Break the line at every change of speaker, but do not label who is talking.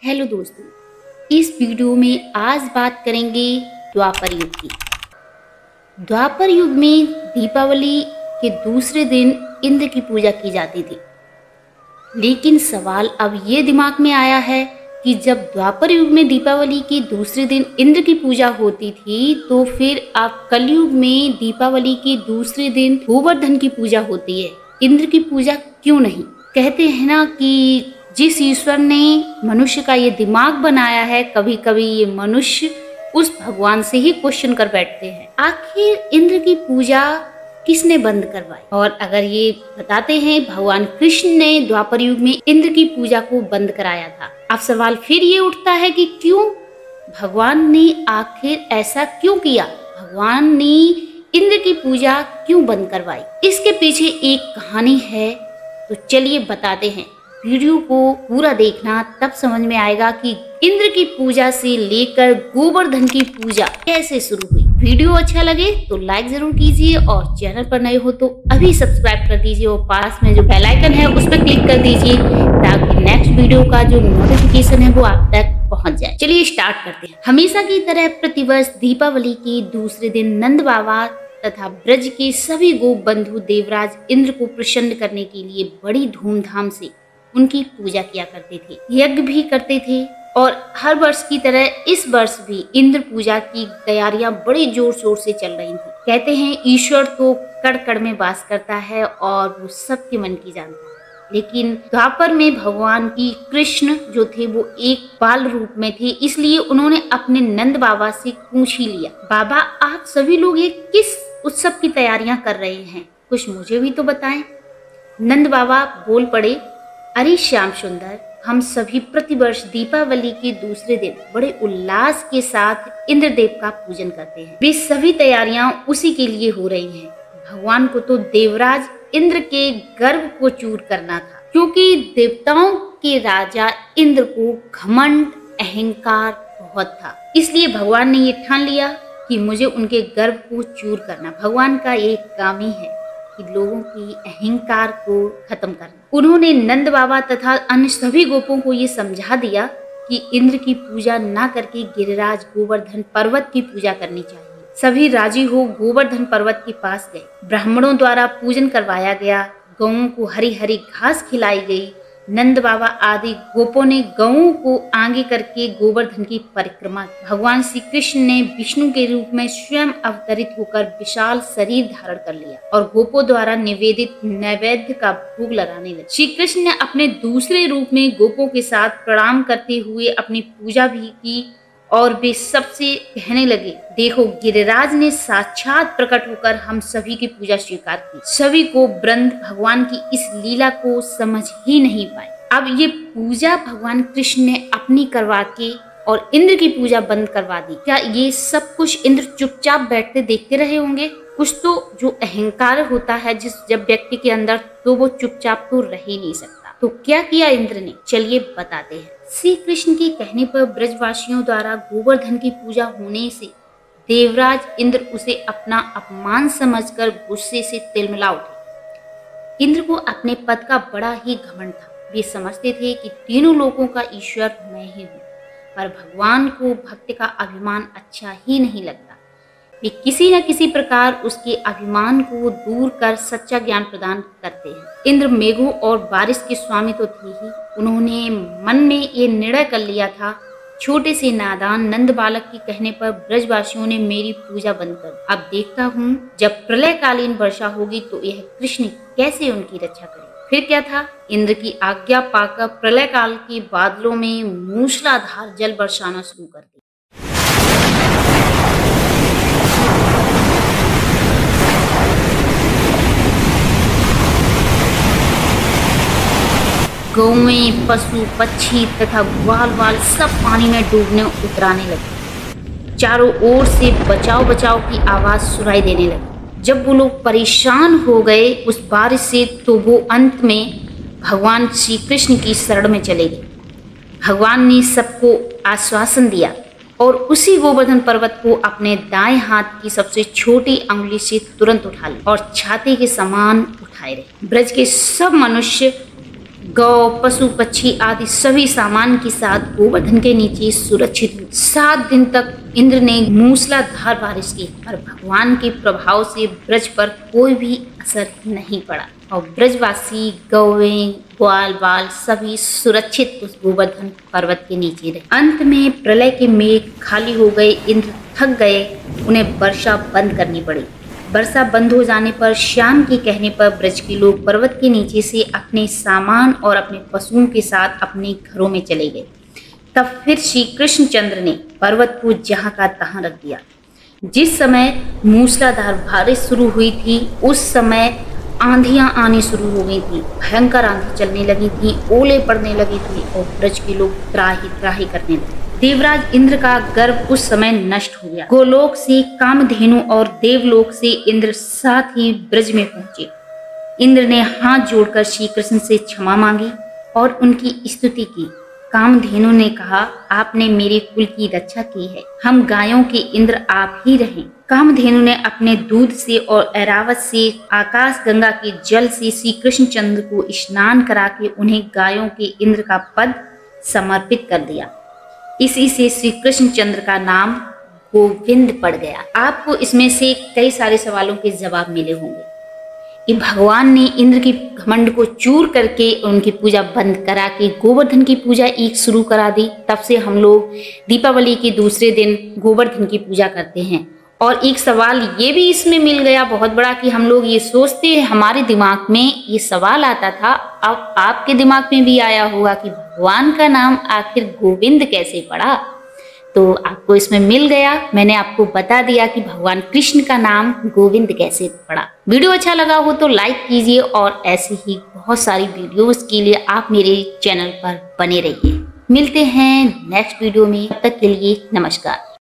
Hello दोस्तों, इस video में आज बात करेंगे द्वापर युग की। द्वापर युग में दीपावली के दूसरे दिन इंद्र की पूजा की जाती थी। लेकिन सवाल अब ये दिमाग में आया है कि जब द्वापर युग में दीपावली के दूसरे दिन इंद्र की पूजा होती थी, तो फिर अब कलयुग में दीपावली के दूसरे दिन गोवर्धन की पूजा होती है। इंद्र की पूजा क्यों नहीं? कहते हैं ना कि जिस ईश्वर ने मनुष्य का ये दिमाग बनाया है, कभी कभी ये मनुष्य उस भगवान से ही क्वेश्चन कर बैठते हैं, आखिर इंद्र की पूजा किसने बंद करवाई? और अगर ये बताते हैं भगवान कृष्ण ने द्वापर युग में इंद्र की पूजा को बंद कराया था। अब सवाल फिर ये उठता है कि क्यों भगवान ने आखिर ऐसा क्यों किया? भगवान ने इंद्र की पूजा क्यों बंद करवाई? इसके पीछे एक कहानी है, तो चलिए बताते हैं। वीडियो को पूरा देखना, तब समझ में आएगा कि इंद्र की पूजा से लेकर गोवर्धन की पूजा कैसे शुरू हुई। वीडियो अच्छा लगे तो लाइक जरूर कीजिए और चैनल पर नए हो तो अभी सब्सक्राइब कर दीजिए और पास में जो बेल आइकन है उस पर क्लिक कर दीजिए ताकि नेक्स्ट वीडियो का जो नोटिफिकेशन है वो आप तक पहुंच जाए। चलिए स्टार्ट करते हैं। हमेशा की तरह प्रतिवर्ष दीपावली के दूसरे दिन नंद बाबा तथा ब्रज के सभी गोप बंधु देवराज इंद्र को प्रसन्न करने के लिए बड़ी धूमधाम से उनकी पूजा किया करते थे, यज्ञ भी करते थे। और हर वर्ष की तरह इस वर्ष भी इंद्र पूजा की तैयारियां बड़े जोर शोर से चल रही थी। कहते हैं ईश्वर तो कण कण में वास करता है और वो सबके मन की जानता है। लेकिन द्वापर में भगवान की कृष्ण जो थे वो एक बाल रूप में थे, इसलिए उन्होंने अपने नंद बाबा से पूछ ही लिया, बाबा आप सभी लोग ये किस उत्सव की तैयारियां कर रहे हैं, कुछ मुझे भी तो बताएं। नंद बाबा बोल पड़े, अरे श्याम सुंदर, हम सभी प्रतिवर्ष दीपावली के दूसरे दिन बड़े उल्लास के साथ इंद्रदेव का पूजन करते हैं। वे सभी तैयारियां उसी के लिए हो रही हैं। भगवान को तो देवराज इंद्र के गर्व को चूर करना था, क्योंकि देवताओं के राजा इंद्र को घमंड अहंकार बहुत था। इसलिए भगवान ने ये ठान लिया कि मुझे उनके गर्व को चूर करना। भगवान का एक काम ही है कि लोगों की अहंकार को खत्म करना। उन्होंने नंद बाबा तथा अन्य सभी गोपों को ये समझा दिया कि इंद्र की पूजा ना करके गिरिराज गोवर्धन पर्वत की पूजा करनी चाहिए। सभी राजी हो गोवर्धन पर्वत के पास गए। ब्राह्मणों द्वारा पूजन करवाया गया। गौओं को हरी हरी घास खिलाई गई। नंद बाबा आदि गोपों ने गौओं को आगे करके गोवर्धन की परिक्रमा। भगवान श्री कृष्ण ने विष्णु के रूप में स्वयं अवतरित होकर विशाल शरीर धारण कर लिया और गोपों द्वारा निवेदित नैवेद्य का भोग लगाने लगे। श्री कृष्ण ने अपने दूसरे रूप में गोपों के साथ प्रणाम करते हुए अपनी पूजा भी की और वे सबसे कहने लगे, देखो गिरिराज ने साक्षात प्रकट होकर हम सभी की पूजा स्वीकार की। सभी को ब्रह्म भगवान की इस लीला को समझ ही नहीं पाए। अब ये पूजा भगवान कृष्ण ने अपनी करवा के और इंद्र की पूजा बंद करवा दी। क्या ये सब कुछ इंद्र चुपचाप बैठते देखते रहे होंगे? कुछ तो जो अहंकार होता है जब व्यक्ति के अंदर, तो वो चुपचाप तो रह ही नहीं सकता। तो क्या किया इंद्र ने, चलिए बताते हैं। श्री कृष्ण के कहने पर ब्रजवासियों द्वारा गोवर्धन की पूजा होने से देवराज इंद्र उसे अपना अपमान समझकर गुस्से से तिलमिला उठे। इंद्र को अपने पद का बड़ा ही घमंड था। वे समझते थे कि तीनों लोगों का ईश्वर मैं ही हूँ, पर भगवान को भक्त का अभिमान अच्छा ही नहीं लगता। वे किसी न किसी प्रकार उसके अभिमान को दूर कर सच्चा ज्ञान प्रदान करते हैं। इंद्र मेघों और बारिश के स्वामी तो थे ही। उन्होंने मन में ये निर्णय कर लिया था, छोटे से नादान नंद बालक के कहने पर ब्रजवासियों ने मेरी पूजा बंद कर दी। अब देखता हूँ जब प्रलयकालीन वर्षा होगी तो यह कृष्ण कैसे उनकी रक्षा करे। फिर क्या था, इंद्र की आज्ञा पाकर प्रलय काल के बादलों में मूसलाधार जल बरसाना शुरू कर दिया। गौएं, पशु, पक्षी तथा ग्वाल सब पानी में डूबने उतराने लगे। चारों ओर से बचाओ बचाओ की आवाज सुनाई देने लगी। जब वो लोग परेशान हो गए उस बारिश से, तो वो अंत में भगवान श्री कृष्ण की शरण में चले गए। भगवान ने सबको आश्वासन दिया और उसी गोवर्धन पर्वत को अपने दाएं हाथ की सबसे छोटी अंगुली से तुरंत उठा लिया और छाते के समान उठाए रहे। ब्रज के सब मनुष्य गौ, पशु, पक्षी आदि सभी सामान के साथ गोवर्धन के नीचे सुरक्षित हुए। 7 दिन तक इंद्र ने मूसलाधार बारिश की, पर भगवान के प्रभाव से ब्रज पर कोई भी असर नहीं पड़ा और ब्रजवासी, गौवें, ग्वाल बाल सभी सुरक्षित उस गोवर्धन पर्वत के नीचे रहे। अंत में प्रलय के मेघ खाली हो गए, इंद्र थक गए, उन्हें वर्षा बंद करनी पड़ी। वर्षा बंद हो जाने पर श्याम के कहने पर ब्रज के लोग पर्वत के नीचे से अपने सामान और अपने पशुओं के साथ अपने घरों में चले गए। तब फिर श्री कृष्णचंद्र ने पर्वत को जहां का तहां रख दिया। जिस समय मूसलाधार बारिश शुरू हुई थी उस समय आंधियां आनी शुरू हो गई थी, भयंकर आंधी चलने लगी थी, ओले पड़ने लगी थी और ब्रज के लोग त्राही त्राही करने लगे। देवराज इंद्र का गर्व उस समय नष्ट हो गया। गोलोक से कामधेनु और देवलोक से इंद्र साथ ही ब्रज में पहुंचे। इंद्र ने हाथ जोड़कर श्री कृष्ण से क्षमा मांगी और उनकी स्तुति की। कामधेनु ने कहा, आपने मेरे कुल की रक्षा की है, हम गायों के इंद्र आप ही रहें। कामधेनु ने अपने दूध से और ऐरावत से आकाश गंगा के जल से श्री कृष्णचंद्र को स्नान करा के उन्हें गायों के इंद्र का पद समर्पित कर दिया। इसी से श्री कृष्णचंद्र का नाम गोविंद पड़ गया। आपको इसमें से कई सारे सवालों के जवाब मिले होंगे कि भगवान ने इंद्र की घमंड को चूर करके उनकी पूजा बंद करा के गोवर्धन की पूजा एक शुरू करा दी। तब से हम लोग दीपावली के दूसरे दिन गोवर्धन की पूजा करते हैं। और एक सवाल ये भी इसमें मिल गया बहुत बड़ा कि हम लोग ये सोचते हैं, हमारे दिमाग में ये सवाल आता था, अब आपके दिमाग में भी आया होगा कि भगवान का नाम आखिर गोविंद कैसे पड़ा। तो आपको इसमें मिल गया, मैंने आपको बता दिया कि भगवान कृष्ण का नाम गोविंद कैसे पड़ा। वीडियो अच्छा लगा हो तो लाइक कीजिए और ऐसी ही बहुत सारी वीडियोस के लिए आप मेरे चैनल पर बने रहिए। मिलते हैं नेक्स्ट वीडियो में, तब तक के लिए नमस्कार।